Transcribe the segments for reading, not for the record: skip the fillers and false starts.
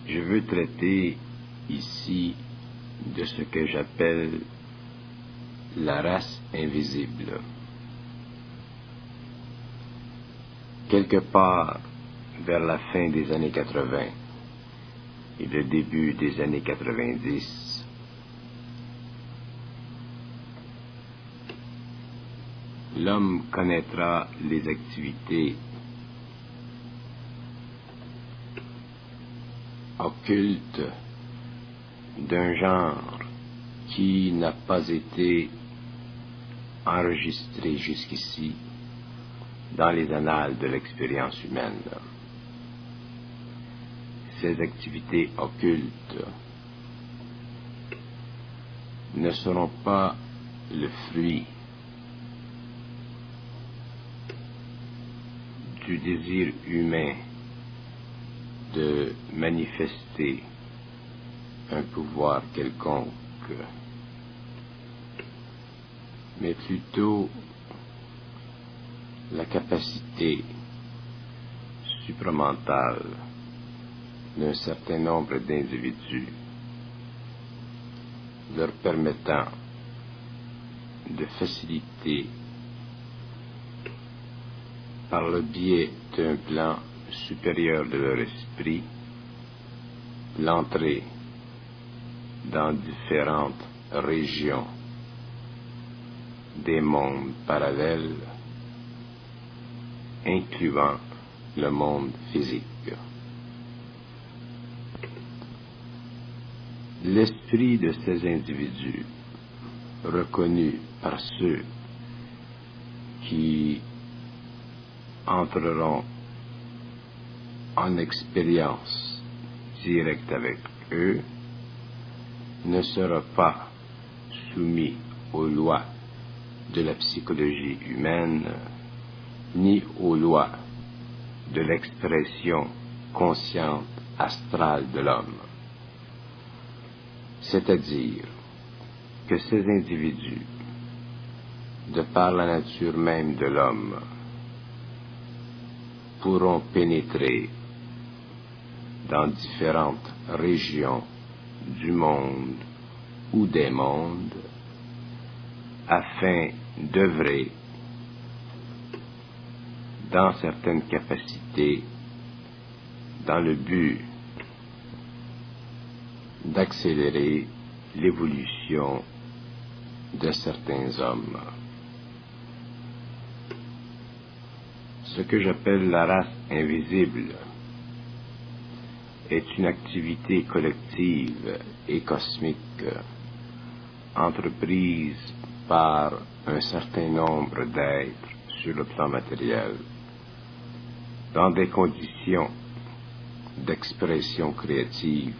Je veux traiter ici de ce que j'appelle la race invisible. Quelque part vers la fin des années 80 et le début des années 90, l'homme connaîtra les activités occultes d'un genre qui n'a pas été enregistré jusqu'ici dans les annales de l'expérience humaine. Ces activités occultes ne seront pas le fruit du désir humain de manifester un pouvoir quelconque, mais plutôt la capacité supramentale d'un certain nombre d'individus leur permettant de faciliter par le biais d'un plan supérieur de leur esprit l'entrée dans différentes régions des mondes parallèles, incluant le monde physique. L'esprit de ces individus, reconnu par ceux qui entreront en expérience directe avec eux, ne sera pas soumis aux lois de la psychologie humaine, ni aux lois de l'expression consciente astrale de l'homme. C'est-à-dire que ces individus, de par la nature même de l'homme, pourront pénétrer dans différentes régions du monde ou des mondes afin d'œuvrer dans certaines capacités dans le but d'accélérer l'évolution de certains hommes. Ce que j'appelle la race invisible est une activité collective et cosmique entreprise par un certain nombre d'êtres sur le plan matériel dans des conditions d'expression créative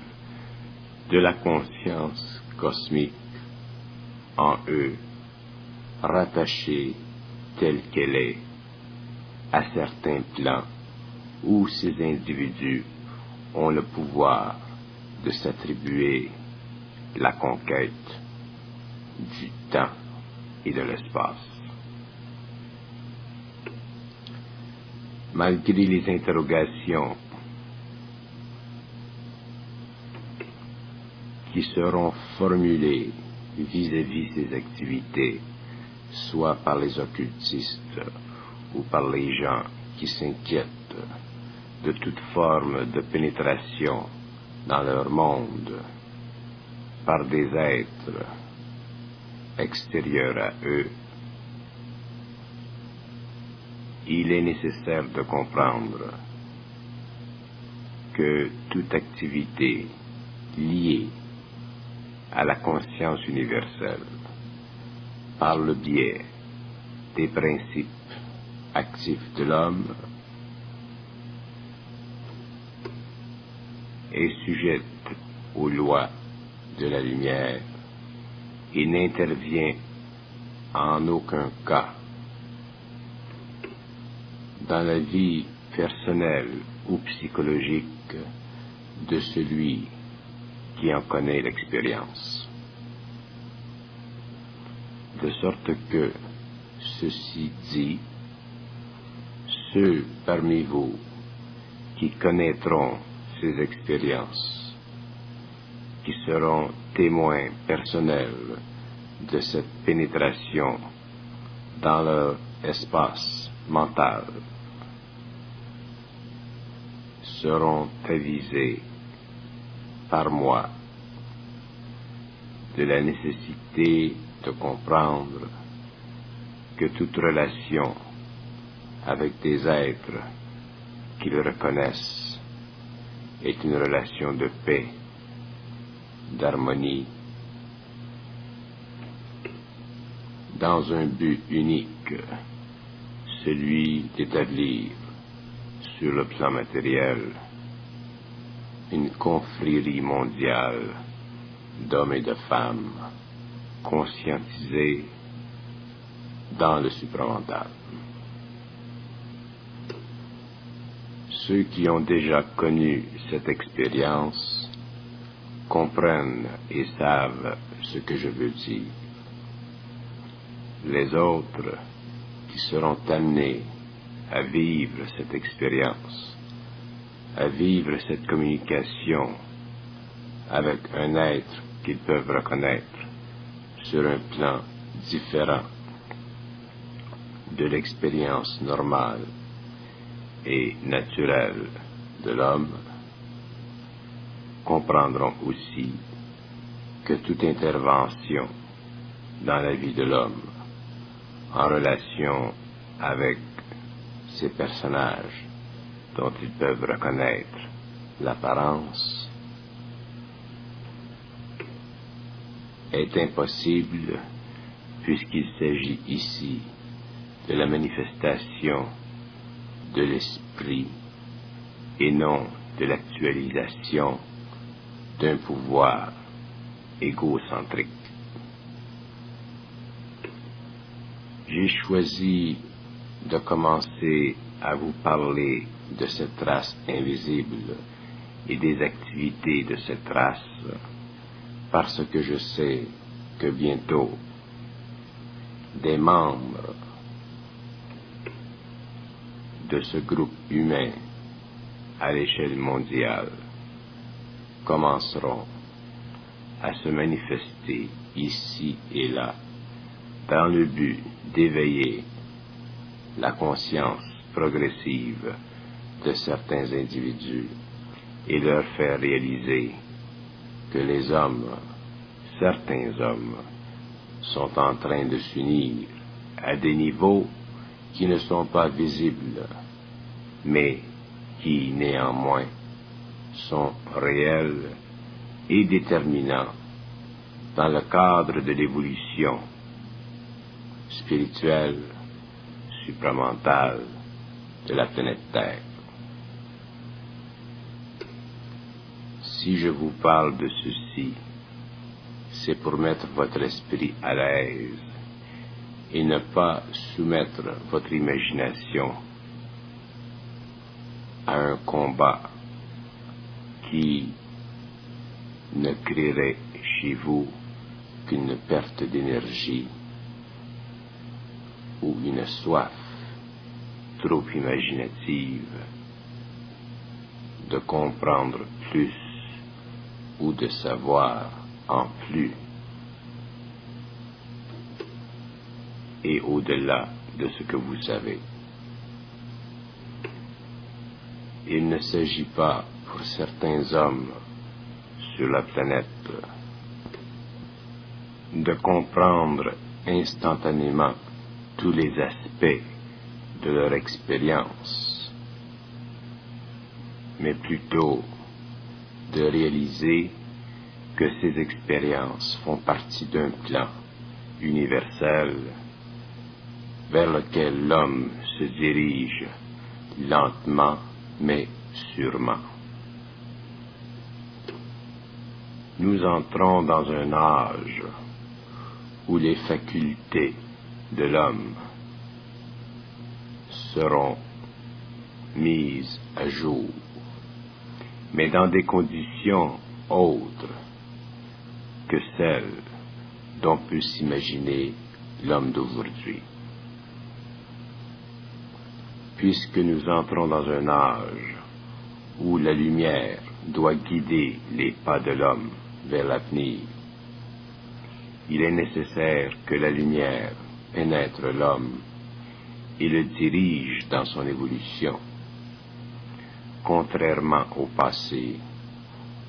de la conscience cosmique en eux, rattachée telle qu'elle est à certains plans où ces individus ont le pouvoir de s'attribuer la conquête du temps et de l'espace. Malgré les interrogations qui seront formulées vis-à-vis ces activités, soit par les occultistes ou par les gens qui s'inquiètent de toute forme de pénétration dans leur monde par des êtres extérieurs à eux, il est nécessaire de comprendre que toute activité liée à la conscience universelle par le biais des principes actifs de l'homme est sujette aux lois de la lumière et n'intervient en aucun cas dans la vie personnelle ou psychologique de celui qui en connaît l'expérience. De sorte que, ceci dit, ceux parmi vous qui connaîtront ces expériences, qui seront témoins personnels de cette pénétration dans leur espace mental, seront avisés par moi de la nécessité de comprendre que toute relation avec des êtres qu'ils reconnaissent est une relation de paix, d'harmonie, dans un but unique, celui d'établir sur le plan matériel une confrérie mondiale d'hommes et de femmes conscientisés dans le supramental. Ceux qui ont déjà connu cette expérience comprennent et savent ce que je veux dire. Les autres qui seront amenés à vivre cette expérience, à vivre cette communication avec un être qu'ils peuvent reconnaître sur un plan différent de l'expérience normale et naturelle de l'homme, comprendront aussi que toute intervention dans la vie de l'homme en relation avec ces personnages dont ils peuvent reconnaître l'apparence est impossible, puisqu'il s'agit ici de la manifestation de l'esprit et non de l'actualisation d'un pouvoir égocentrique. J'ai choisi de commencer à vous parler de cette race invisible et des activités de cette race, parce que je sais que bientôt des membres de ce groupe humain à l'échelle mondiale commenceront à se manifester ici et là dans le but d'éveiller la conscience progressive de certains individus et leur faire réaliser que les hommes, certains hommes, sont en train de s'unir à des niveaux qui ne sont pas visibles, mais qui, néanmoins, sont réels et déterminants dans le cadre de l'évolution spirituelle, supramentale de la planète Terre. Si je vous parle de ceci, c'est pour mettre votre esprit à l'aise et ne pas soumettre votre imagination à un combat qui ne créerait chez vous qu'une perte d'énergie ou une soif trop imaginative de comprendre plus ou de savoir en plus et au-delà de ce que vous savez. Il ne s'agit pas pour certains hommes sur la planète de comprendre instantanément tous les aspects de leur expérience, mais plutôt de réaliser que ces expériences font partie d'un plan universel vers lequel l'homme se dirige lentement mais sûrement. Nous entrons dans un âge où les facultés de l'homme seront mises à jour, mais dans des conditions autres que celles dont peut s'imaginer l'homme d'aujourd'hui. Puisque nous entrons dans un âge où la lumière doit guider les pas de l'homme vers l'avenir. Il est nécessaire que la lumière pénètre l'homme et le dirige dans son évolution. Contrairement au passé,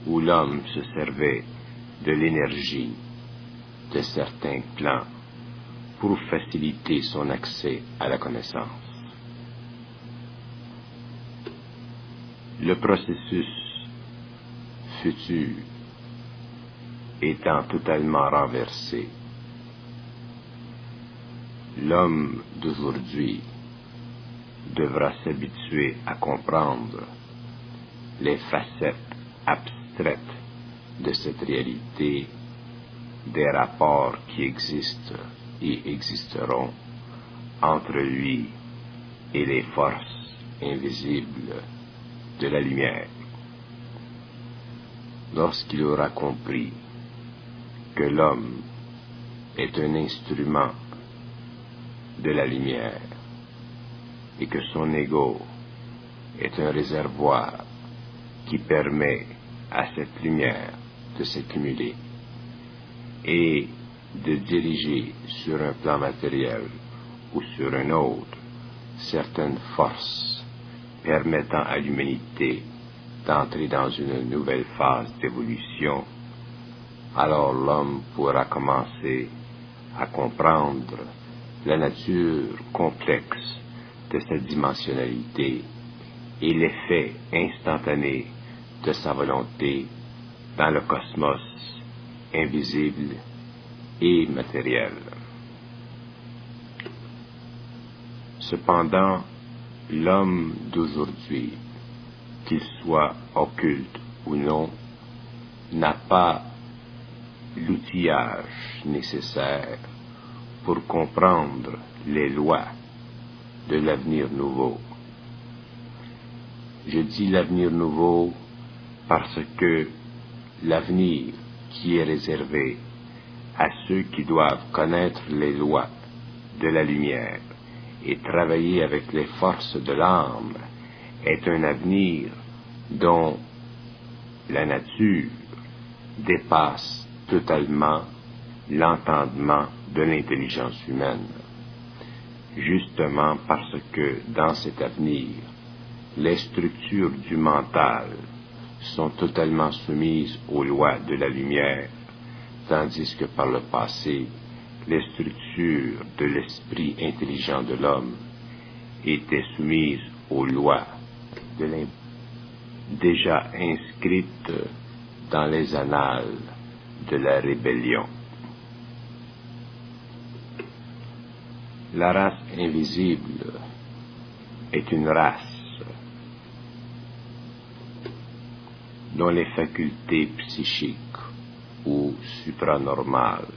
où l'homme se servait de l'énergie de certains plans pour faciliter son accès à la connaissance. Le processus futur étant totalement renversé, l'homme d'aujourd'hui devra s'habituer à comprendre les facettes abstraites de cette réalité, des rapports qui existent et existeront entre lui et les forces invisibles de la lumière. Lorsqu'il aura compris que l'homme est un instrument de la lumière et que son ego est un réservoir qui permet à cette lumière de s'accumuler et de diriger sur un plan matériel ou sur un autre certaines forces permettant à l'humanité d'entrer dans une nouvelle phase d'évolution, alors l'homme pourra commencer à comprendre la nature complexe de sa dimensionnalité et l'effet instantané de sa volonté dans le cosmos invisible et matériel. Cependant, l'homme d'aujourd'hui, qu'il soit occulte ou non, n'a pas l'outillage nécessaire pour comprendre les lois de l'avenir nouveau. Je dis l'avenir nouveau parce que l'avenir qui est réservé à ceux qui doivent connaître les lois de la lumière et travailler avec les forces de l'âme est un avenir dont la nature dépasse totalement l'entendement de l'intelligence humaine, justement parce que dans cet avenir, les structures du mental sont totalement soumises aux lois de la lumière, tandis que par le passé, les structures de l'esprit intelligent de l'homme étaient soumises aux lois de déjà inscrites dans les annales de la rébellion. La race invisible est une race dont les facultés psychiques ou supranormales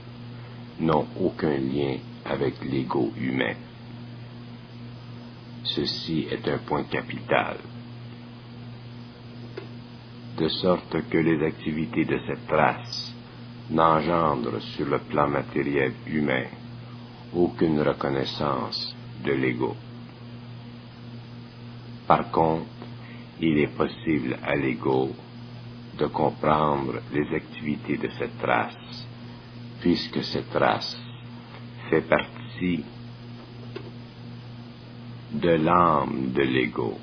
n'ont aucun lien avec l'ego humain. Ceci est un point capital. De sorte que les activités de cette race n'engendrent sur le plan matériel humain aucune reconnaissance de l'ego. Par contre, il est possible à l'ego de comprendre les activités de cette race, puisque cette race fait partie de l'âme de l'ego,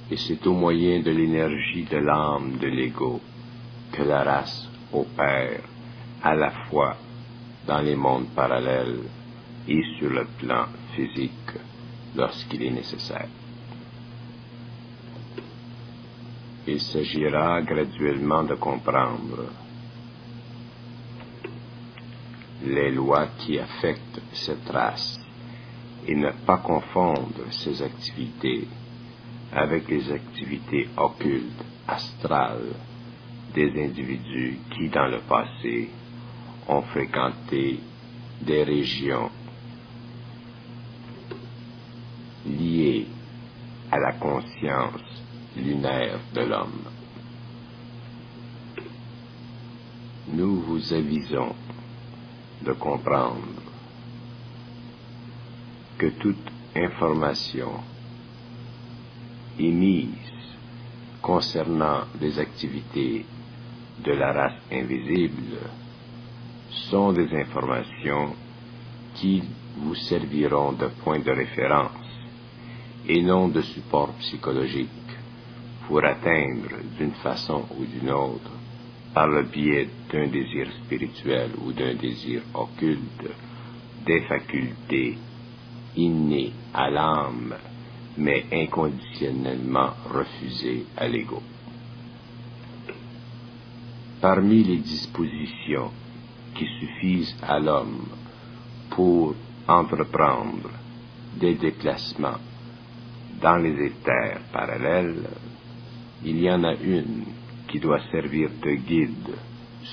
et c'est au moyen de l'énergie de l'âme de l'ego que la race opère à la fois dans les mondes parallèles et sur le plan physique lorsqu'il est nécessaire. Il s'agira graduellement de comprendre les lois qui affectent cette race et ne pas confondre ses activités avec les activités occultes, astrales, des individus qui, dans le passé, ont fréquenté des régions liées à la conscience lunaire de l'homme. Nous vous avisons de comprendre que toute information émise concernant les activités de la race invisible sont des informations qui vous serviront de point de référence et non de support psychologique pour atteindre d'une façon ou d'une autre, par le biais d'un désir spirituel ou d'un désir occulte, des facultés innées à l'âme, mais inconditionnellement refusées à l'ego. Parmi les dispositions qui suffisent à l'homme pour entreprendre des déplacements dans les éthers parallèles, il y en a une qui doit servir de guide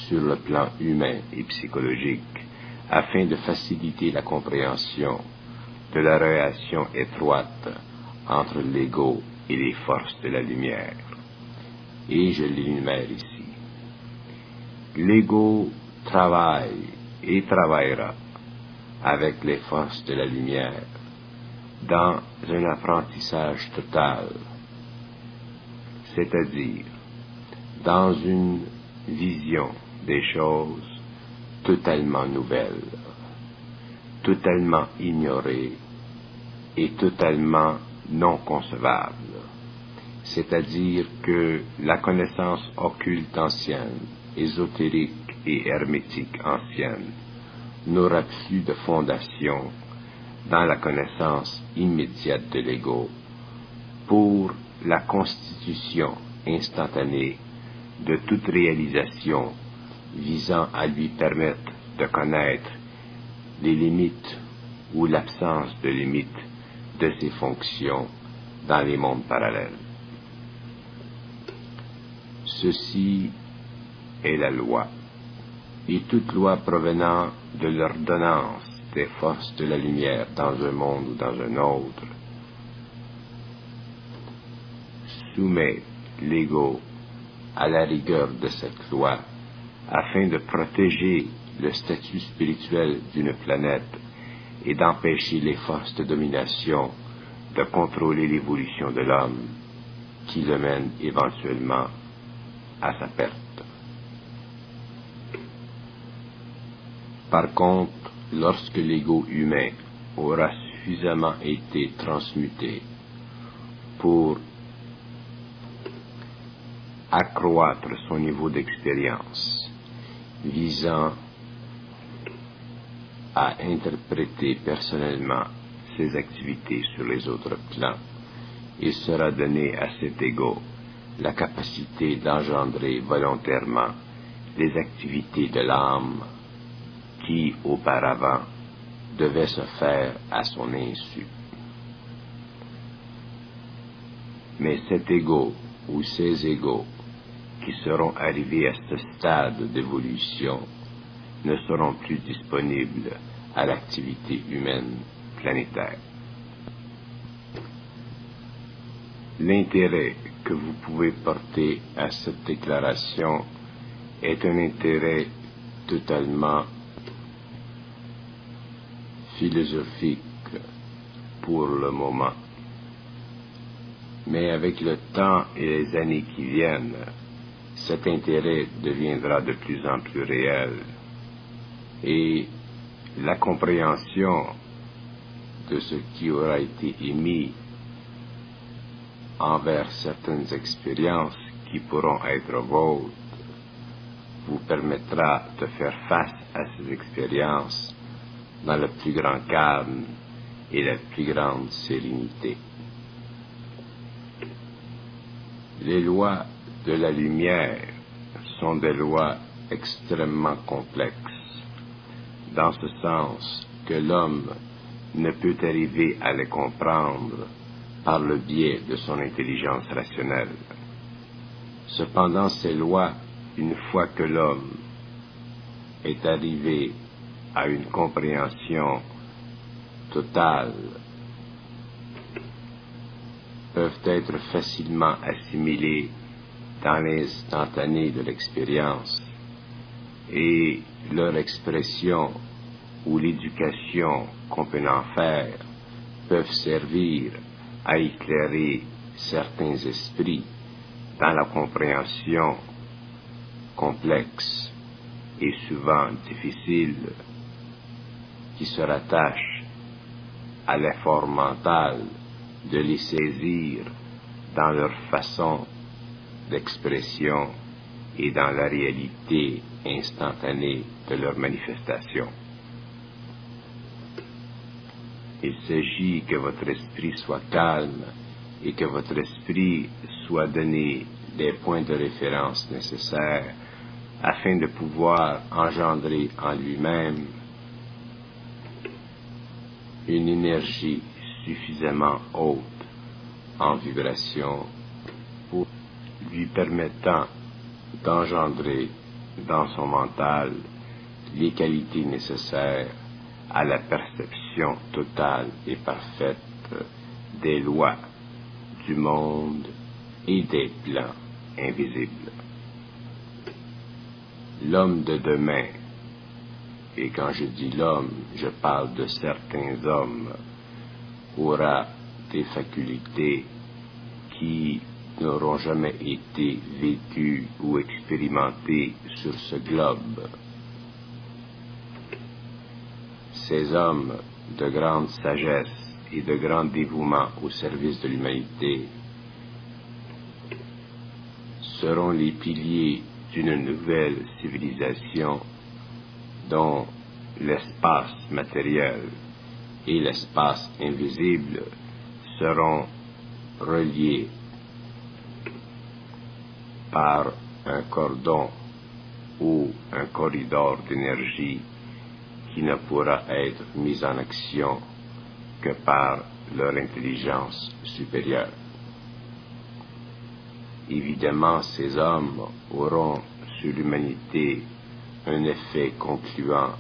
sur le plan humain et psychologique afin de faciliter la compréhension de la relation étroite entre l'ego et les forces de la lumière. Et je l'énumère ici. L'ego travaille et travaillera avec les forces de la lumière dans un apprentissage total, c'est-à-dire dans une vision des choses totalement nouvelle, totalement ignorée et totalement non concevable. C'est-à-dire que la connaissance occulte ancienne, ésotérique et hermétique ancienne n'aura plus de fondation dans la connaissance immédiate de l'ego pour la constitution instantanée de toute réalisation visant à lui permettre de connaître les limites ou l'absence de limites de ses fonctions dans les mondes parallèles. Ceci est la loi, et toute loi provenant de l'ordonnance des forces de la lumière dans un monde ou dans un autre soumet l'ego à la rigueur de cette loi afin de protéger le statut spirituel d'une planète et d'empêcher les forces de domination de contrôler l'évolution de l'homme qui le mène éventuellement à sa perte. Par contre, lorsque l'ego humain aura suffisamment été transmuté pour accroître son niveau d'expérience visant à interpréter personnellement ses activités sur les autres plans, il sera donné à cet ego la capacité d'engendrer volontairement les activités de l'âme qui, auparavant, devaient se faire à son insu. Mais cet ego ou ces égos qui seront arrivés à ce stade d'évolution ne seront plus disponibles à l'activité humaine planétaire. L'intérêt que vous pouvez porter à cette déclaration est un intérêt totalement philosophique pour le moment. Mais avec le temps et les années qui viennent, cet intérêt deviendra de plus en plus réel et la compréhension de ce qui aura été émis envers certaines expériences qui pourront être vôtres vous permettra de faire face à ces expériences dans le plus grand calme et la plus grande sérénité. Les lois de la lumière sont des lois extrêmement complexes, dans ce sens que l'homme ne peut arriver à les comprendre par le biais de son intelligence rationnelle. Cependant, ces lois, une fois que l'homme est arrivé à une compréhension totale, peuvent être facilement assimilées dans l'instantané de l'expérience, et leur expression ou l'éducation qu'on peut en faire peuvent servir à éclairer certains esprits dans la compréhension complexe et souvent difficile qui se rattache à l'effort mental de les saisir dans leur façon d'expression et dans la réalité instantanée de leur manifestation. Il s'agit que votre esprit soit calme et que votre esprit soit donné les points de référence nécessaires afin de pouvoir engendrer en lui-même une énergie suffisamment haute en vibration pour lui permettant d'engendrer dans son mental les qualités nécessaires à la perception totale et parfaite des lois du monde et des plans invisibles. L'homme de demain, et quand je dis l'homme, je parle de certains hommes, aura des facultés qui n'auront jamais été vécues ou expérimentées sur ce globe. Ces hommes de grande sagesse et de grand dévouement au service de l'humanité seront les piliers d'une nouvelle civilisation dont l'espace matériel et l'espace invisible seront reliés par un cordon ou un corridor d'énergie qui ne pourra être mis en action que par leur intelligence supérieure. Évidemment, ces hommes auront sur l'humanité un effet concluant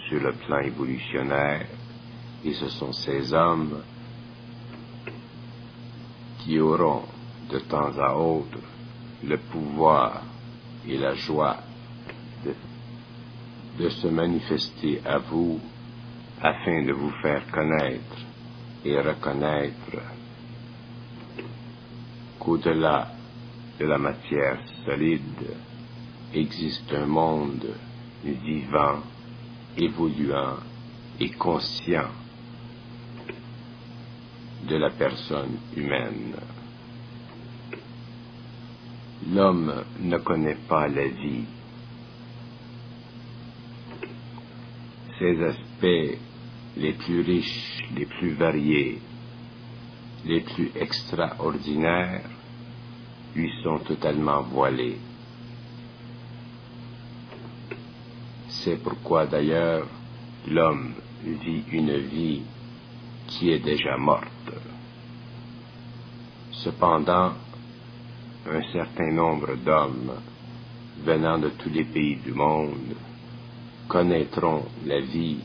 sur le plan évolutionnaire, et ce sont ces hommes qui auront de temps à autre le pouvoir et la joie de se manifester à vous afin de vous faire connaître et reconnaître qu'au-delà de la matière solide existe un monde vivant, évoluant et conscient de la personne humaine. L'homme ne connaît pas la vie. Ses aspects les plus riches, les plus variés, les plus extraordinaires lui sont totalement voilés. C'est pourquoi d'ailleurs l'homme vit une vie qui est déjà morte. Cependant, un certain nombre d'hommes venant de tous les pays du monde connaîtront la vie,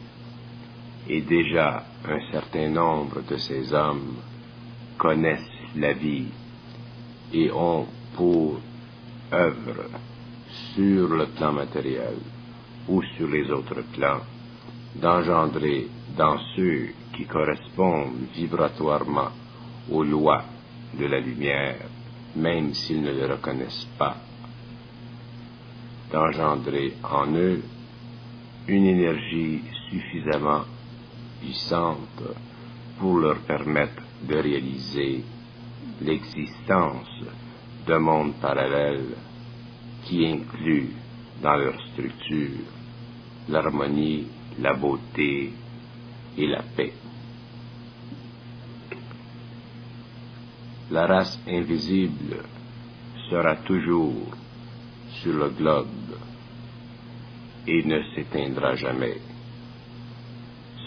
et déjà un certain nombre de ces hommes connaissent la vie et ont pour œuvre sur le plan matériel ou sur les autres plans d'engendrer dans ceux qui correspondent vibratoirement aux lois de la lumière, même s'ils ne le reconnaissent pas, d'engendrer en eux une énergie suffisamment puissante pour leur permettre de réaliser l'existence d'un monde parallèle qui inclut dans leur structure l'harmonie, la beauté et la paix. La race invisible sera toujours sur le globe et ne s'éteindra jamais.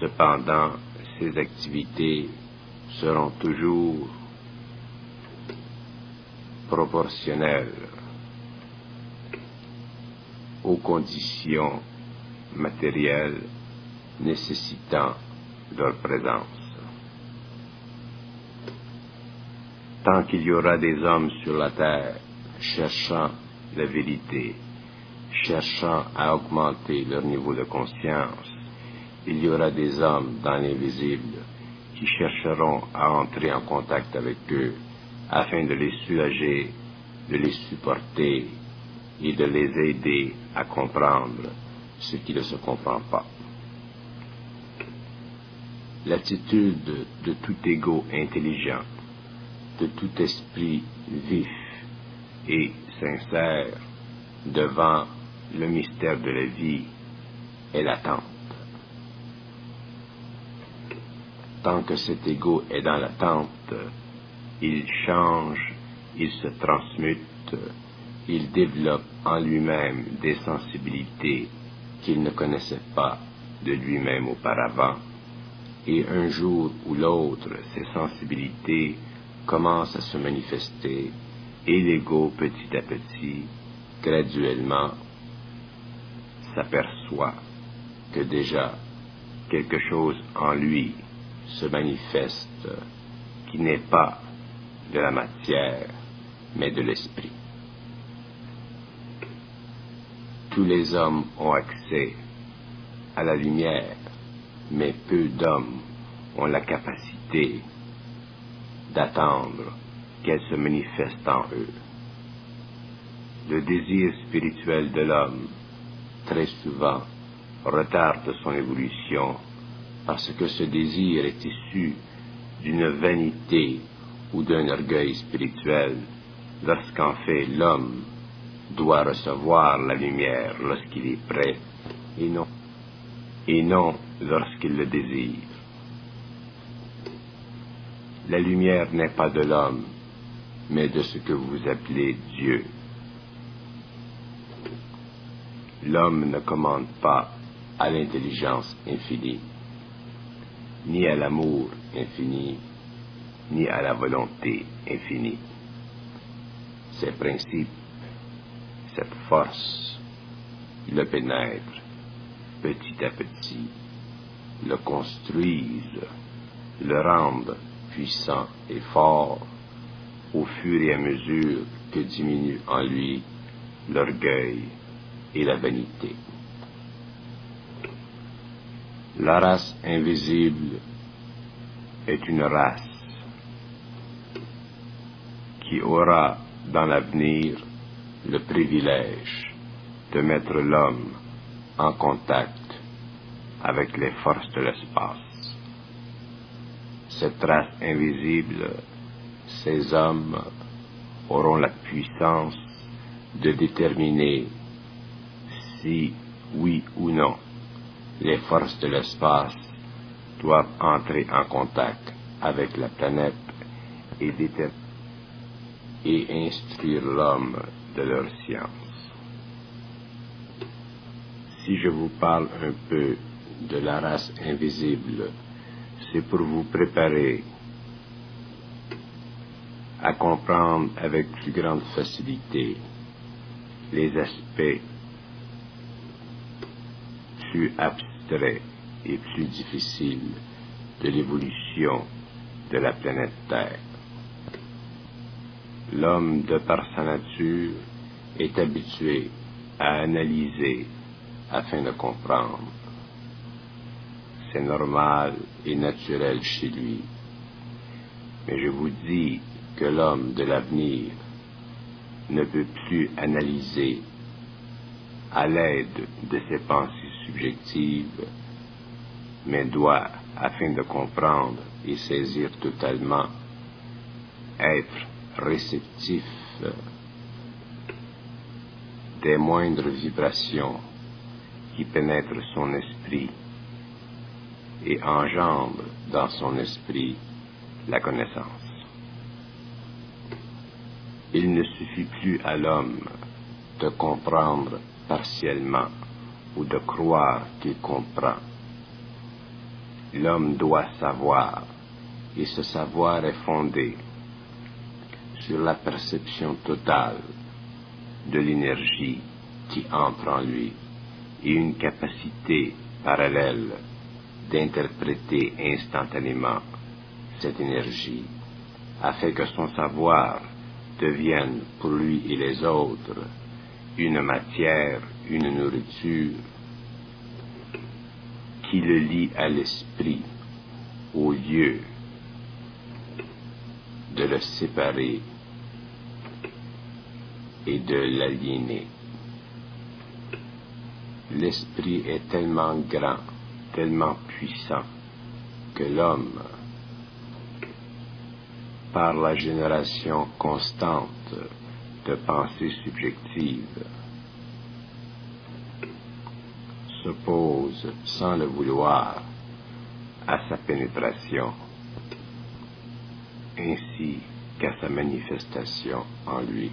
Cependant, ses activités seront toujours proportionnelles aux conditions matérielles nécessitant leur présence. Tant qu'il y aura des hommes sur la terre cherchant la vérité, cherchant à augmenter leur niveau de conscience, il y aura des hommes dans l'invisible qui chercheront à entrer en contact avec eux afin de les soulager de les supporter et de les aider à comprendre ce qui ne se comprend pas. L'attitude de tout ego intelligent, de tout esprit vif et sincère devant le mystère de la vie est l'attente. Tant que cet ego est dans l'attente, il change, il se transmute, il développe en lui-même des sensibilités qu'il ne connaissait pas de lui-même auparavant, et un jour ou l'autre, ces sensibilités commencent à se manifester, et l'ego, petit à petit, graduellement, s'aperçoit que déjà quelque chose en lui se manifeste qui n'est pas de la matière, mais de l'esprit. Tous les hommes ont accès à la lumière, mais peu d'hommes ont la capacité d'attendre qu'elle se manifeste en eux. Le désir spirituel de l'homme, très souvent, retarde son évolution parce que ce désir est issu d'une vanité ou d'un orgueil spirituel, lorsqu'en fait l'homme doit recevoir la lumière lorsqu'il est prêt et non lorsqu'il le désire. La lumière n'est pas de l'homme, mais de ce que vous appelez Dieu. L'homme ne commande pas à l'intelligence infinie, ni à l'amour infini, ni à la volonté infinie. Ces principes, cette force, le pénètrent petit à petit, le construisent, le rendent puissant et fort au fur et à mesure que diminue en lui l'orgueil et la vanité. La race invisible est une race qui aura dans l'avenir le privilège de mettre l'homme en contact avec les forces de l'espace. Cette race invisible, ces hommes auront la puissance de déterminer si, oui ou non, les forces de l'espace doivent entrer en contact avec la planète et instruire l'homme de leur science. Si je vous parle un peu de la race invisible, c'est pour vous préparer à comprendre avec plus grande facilité les aspects plus abstraits et plus difficiles de l'évolution de la planète Terre. L'homme, de par sa nature, est habitué à analyser afin de comprendre. C'est normal et naturel chez lui. Mais je vous dis que l'homme de l'avenir ne peut plus analyser à l'aide de ses pensées subjectives, mais doit, afin de comprendre et saisir totalement, être réceptif des moindres vibrations qui pénètrent son esprit et engendrent dans son esprit la connaissance. Il ne suffit plus à l'homme de comprendre partiellement ou de croire qu'il comprend. L'homme doit savoir, et ce savoir est fondé sur la perception totale de l'énergie qui entre en lui et une capacité parallèle d'interpréter instantanément cette énergie afin que son savoir devienne pour lui et les autres une matière, une nourriture qui le lie à l'esprit au lieu de le séparer et de l'aliéner. L'esprit est tellement grand, tellement puissant, que l'homme, par la génération constante de pensées subjectives, s'oppose sans le vouloir à sa pénétration, ainsi qu'à sa manifestation en lui.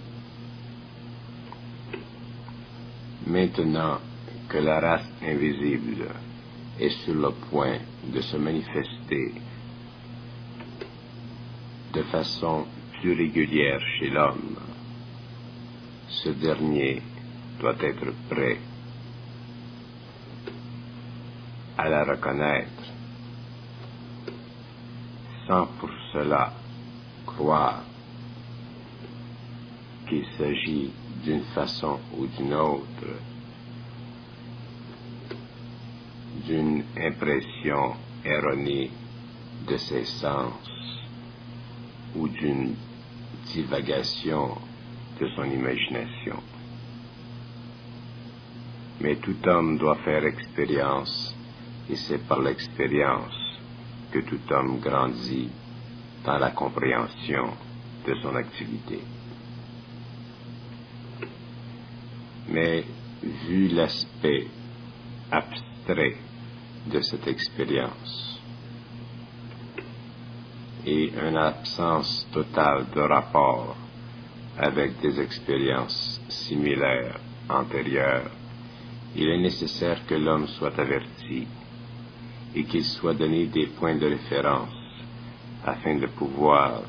Maintenant que la race invisible est sur le point de se manifester de façon plus régulière chez l'homme, ce dernier doit être prêt à la reconnaître, sans pour cela croire qu'il s'agit d'une façon ou d'une autre d'une impression erronée de ses sens ou d'une divagation de son imagination. Mais tout homme doit faire expérience, et c'est par l'expérience que tout homme grandit dans la compréhension de son activité. Mais vu l'aspect abstrait de cette expérience et une absence totale de rapport avec des expériences similaires antérieures, il est nécessaire que l'homme soit averti et qu'il soit donné des points de référence afin de pouvoir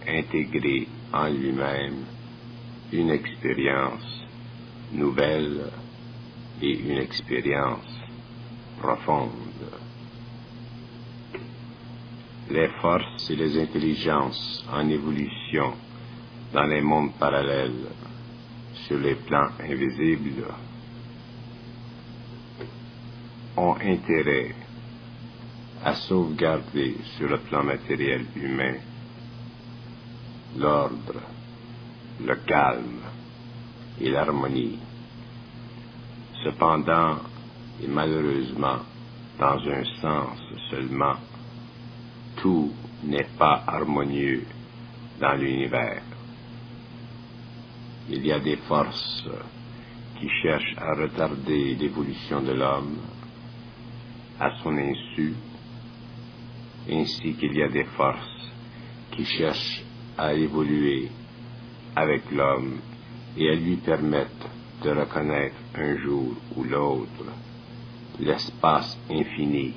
intégrer en lui-même une expérience nouvelle et une expérience profonde. Les forces et les intelligences en évolution dans les mondes parallèles, sur les plans invisibles, ont intérêt à sauvegarder sur le plan matériel humain l'ordre, le calme et l'harmonie. Cependant, et malheureusement, dans un sens seulement, tout n'est pas harmonieux dans l'univers. Il y a des forces qui cherchent à retarder l'évolution de l'homme à son insu, ainsi qu'il y a des forces qui cherchent à évoluer avec l'homme et à lui permettre de reconnaître un jour ou l'autre l'espace infini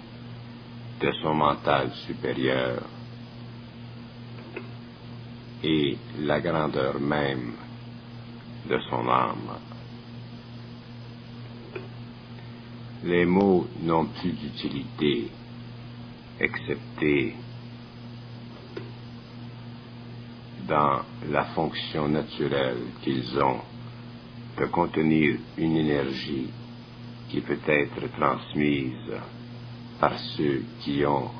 de son mental supérieur et la grandeur même de son âme. Les mots n'ont plus d'utilité, excepté dans la fonction naturelle qu'ils ont de contenir une énergie qui peut être transmise par ceux qui ont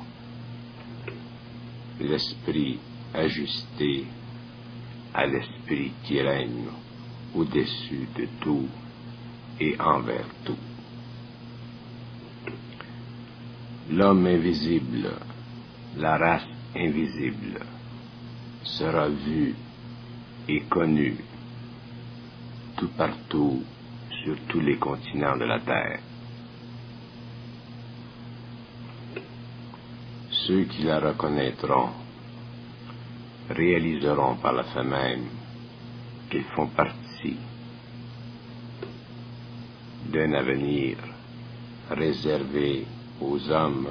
l'esprit ajusté à l'esprit qui règne au-dessus de tout et envers tout. L'homme invisible, la race invisible, sera vu et connu tout partout sur tous les continents de la Terre. Ceux qui la reconnaîtront réaliseront par la fin même qu'ils font partie d'un avenir réservé aux hommes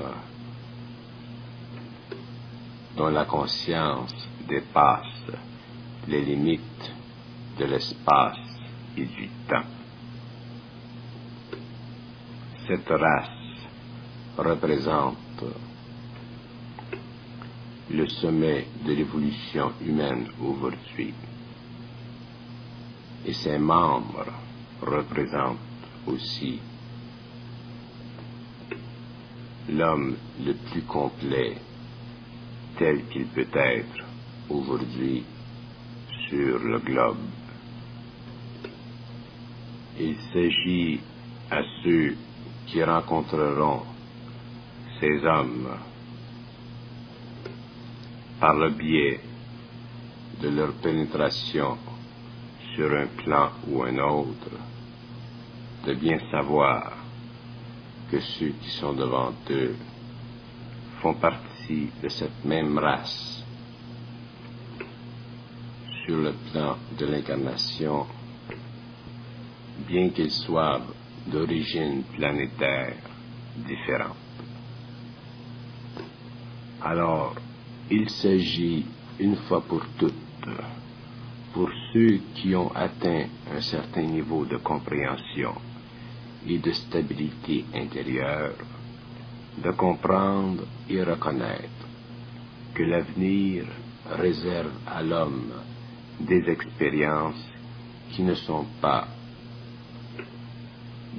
dont la conscience dépasse les limites de l'espace et du temps. Cette race représente le sommet de l'évolution humaine aujourd'hui, et ses membres représentent aussi l'homme le plus complet tel qu'il peut être aujourd'hui sur le globe. Il s'agit à ceux qui rencontreront ces hommes par le biais de leur pénétration sur un plan ou un autre, de bien savoir que ceux qui sont devant eux font partie de cette même race. Sur le plan de l'incarnation, bien qu'ils soient d'origine planétaire différente. Alors, il s'agit une fois pour toutes, pour ceux qui ont atteint un certain niveau de compréhension et de stabilité intérieure, de comprendre et reconnaître que l'avenir réserve à l'homme des expériences qui ne sont pas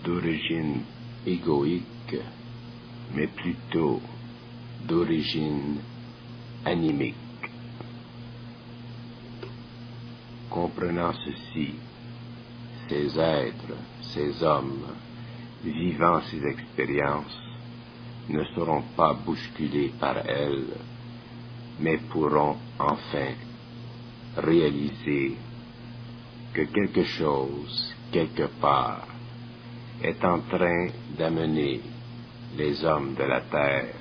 d'origine égoïque, mais plutôt d'origine animique. Comprenant ceci, ces êtres, ces hommes, vivant ces expériences, ne seront pas bousculés par elles, mais pourront enfin réaliser que quelque chose, quelque part, est en train d'amener les hommes de la terre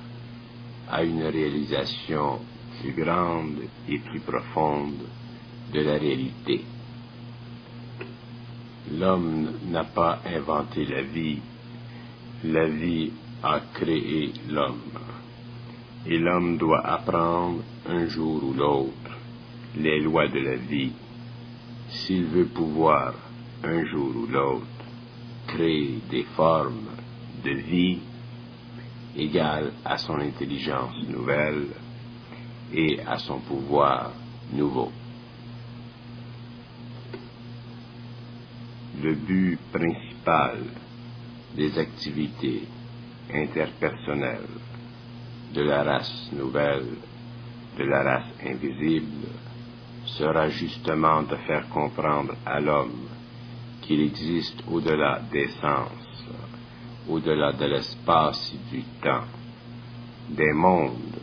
à une réalisation plus grande et plus profonde de la réalité. L'homme n'a pas inventé la vie a créé l'homme, et l'homme doit apprendre un jour ou l'autre les lois de la vie, s'il veut pouvoir un jour ou l'autre créer des formes de vie égales à son intelligence nouvelle et à son pouvoir nouveau. Le but principal des activités interpersonnelles de la race nouvelle, de la race invisible, sera justement de faire comprendre à l'homme qu'il existe au-delà des sens, au-delà de l'espace et du temps, des mondes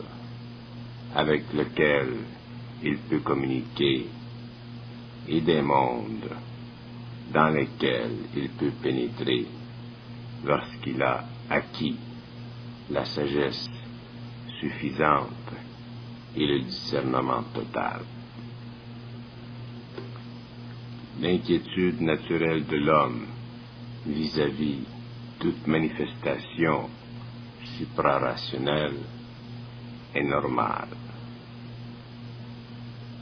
avec lesquels il peut communiquer et des mondes dans lesquels il peut pénétrer lorsqu'il a acquis la sagesse suffisante et le discernement total. L'inquiétude naturelle de l'homme vis-à-vis toute manifestation suprarationnelle est normale.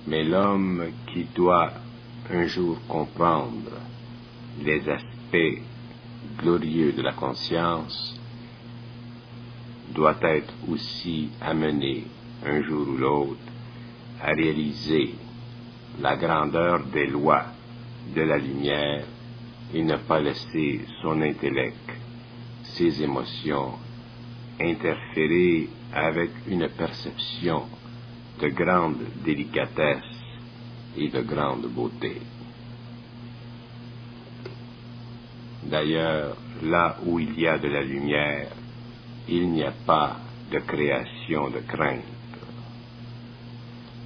Mais l'homme qui doit un jour comprendre les aspects glorieux de la conscience doit être aussi amené un jour ou l'autre à réaliser la grandeur des lois de la lumière et ne pas laisser son intellect, ses émotions interférer avec une perception de grande délicatesse et de grande beauté. D'ailleurs, là où il y a de la lumière, il n'y a pas de création de crainte.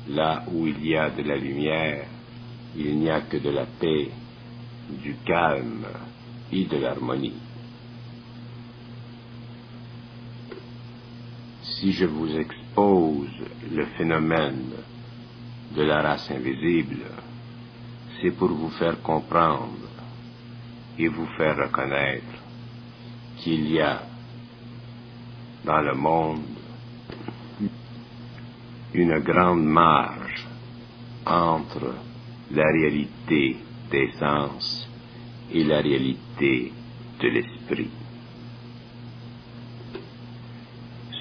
Là où il y a de la lumière, il n'y a que de la paix, du calme et de l'harmonie. Si je vous expose le phénomène de la race invisible, c'est pour vous faire comprendre et vous faire reconnaître qu'il y a dans le monde une grande marge entre la réalité des sens et la réalité de l'esprit.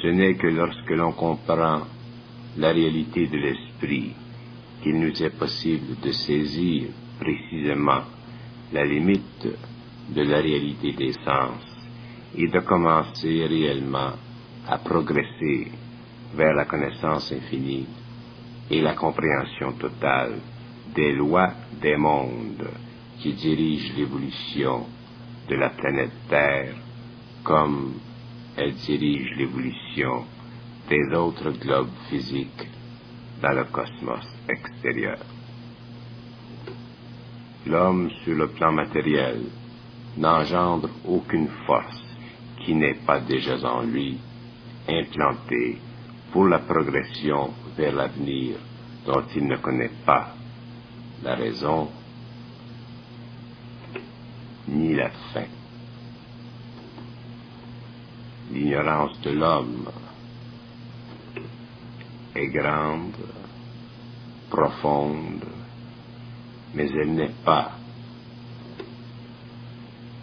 Ce n'est que lorsque l'on comprend la réalité de l'esprit qu'il nous est possible de saisir précisément la limite de la réalité des sens et de commencer réellement à progresser vers la connaissance infinie et la compréhension totale des lois des mondes qui dirigent l'évolution de la planète Terre comme elle dirige l'évolution des autres globes physiques dans le cosmos extérieur. L'homme, sur le plan matériel, n'engendre aucune force qui n'est pas déjà en lui, implantée pour la progression vers l'avenir dont il ne connaît pas la raison ni la fin. L'ignorance de l'homme est grande, profonde, mais elle n'est pas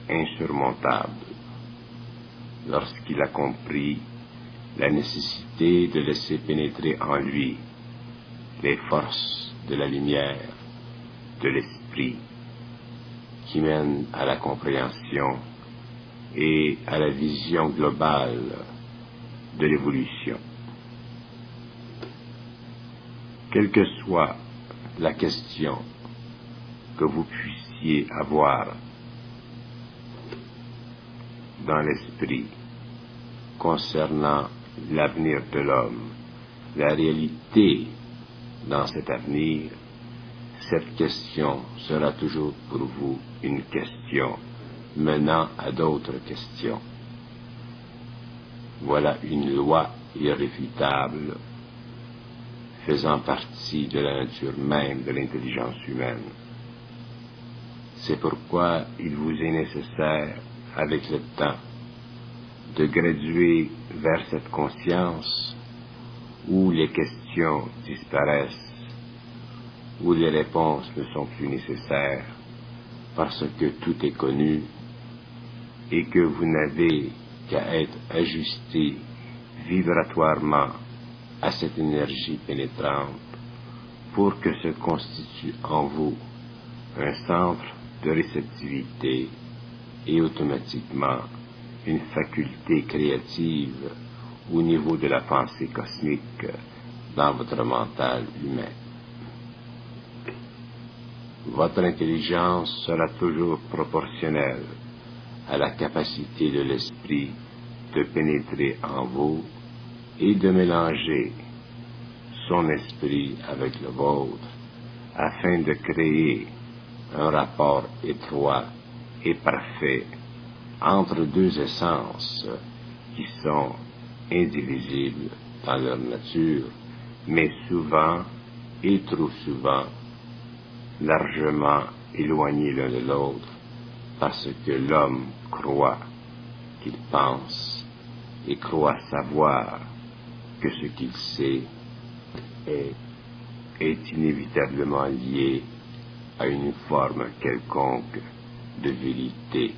insurmontable lorsqu'il a compris la nécessité de laisser pénétrer en lui les forces de la lumière, de l'esprit, qui mènent à la compréhension et à la vision globale de l'évolution. Quelle que soit la question que vous puissiez avoir dans l'esprit concernant l'avenir de l'homme, la réalité dans cet avenir, cette question sera toujours pour vous une question menant à d'autres questions. Voilà une loi irréfutable faisant partie de la nature même de l'intelligence humaine. C'est pourquoi il vous est nécessaire, avec le temps, de graduer vers cette conscience où les questions disparaissent, où les réponses ne sont plus nécessaires, parce que tout est connu et que vous n'avez qu'à être ajusté vibratoirement à cette énergie pénétrante pour que se constitue en vous un centre de réceptivité et automatiquement une faculté créative au niveau de la pensée cosmique dans votre mental humain. Votre intelligence sera toujours proportionnelle à la capacité de l'esprit de pénétrer en vous et de mélanger son esprit avec le vôtre afin de créer un rapport étroit et parfait entre deux essences qui sont indivisibles dans leur nature, mais souvent et trop souvent largement éloignés l'un de l'autre parce que l'homme croit qu'il pense et croit savoir que ce qu'il sait est inévitablement lié à une forme quelconque de vérité.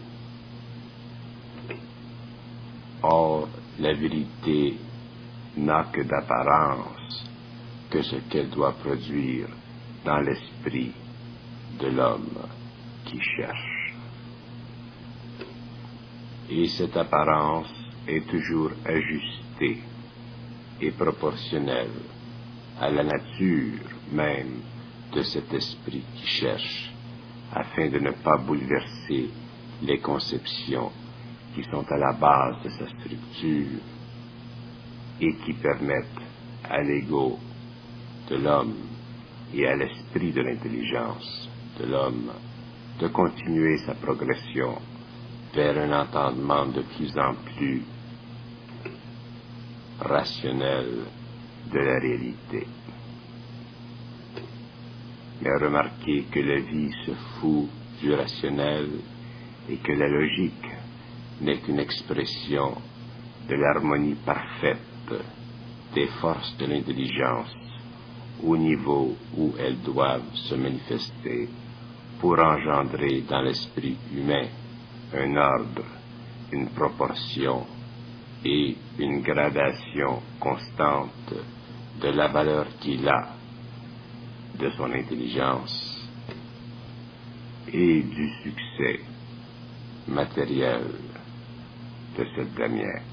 Or, la vérité n'a que d'apparence que ce qu'elle doit produire dans l'esprit de l'homme qui cherche. Et cette apparence est toujours ajustée et proportionnelle à la nature même de cet esprit qui cherche, afin de ne pas bouleverser les conceptions qui sont à la base de sa structure et qui permettent à l'ego de l'homme et à l'esprit de l'intelligence de l'homme de continuer sa progression vers un entendement de plus en plus rationnel de la réalité. Mais remarquez que la vie se fout du rationnel et que la logique n'est qu'une expression de l'harmonie parfaite des forces de l'intelligence au niveau où elles doivent se manifester pour engendrer dans l'esprit humain un ordre, une proportion et une gradation constante de la valeur qu'il a de son intelligence et du succès matériel de cette dernière.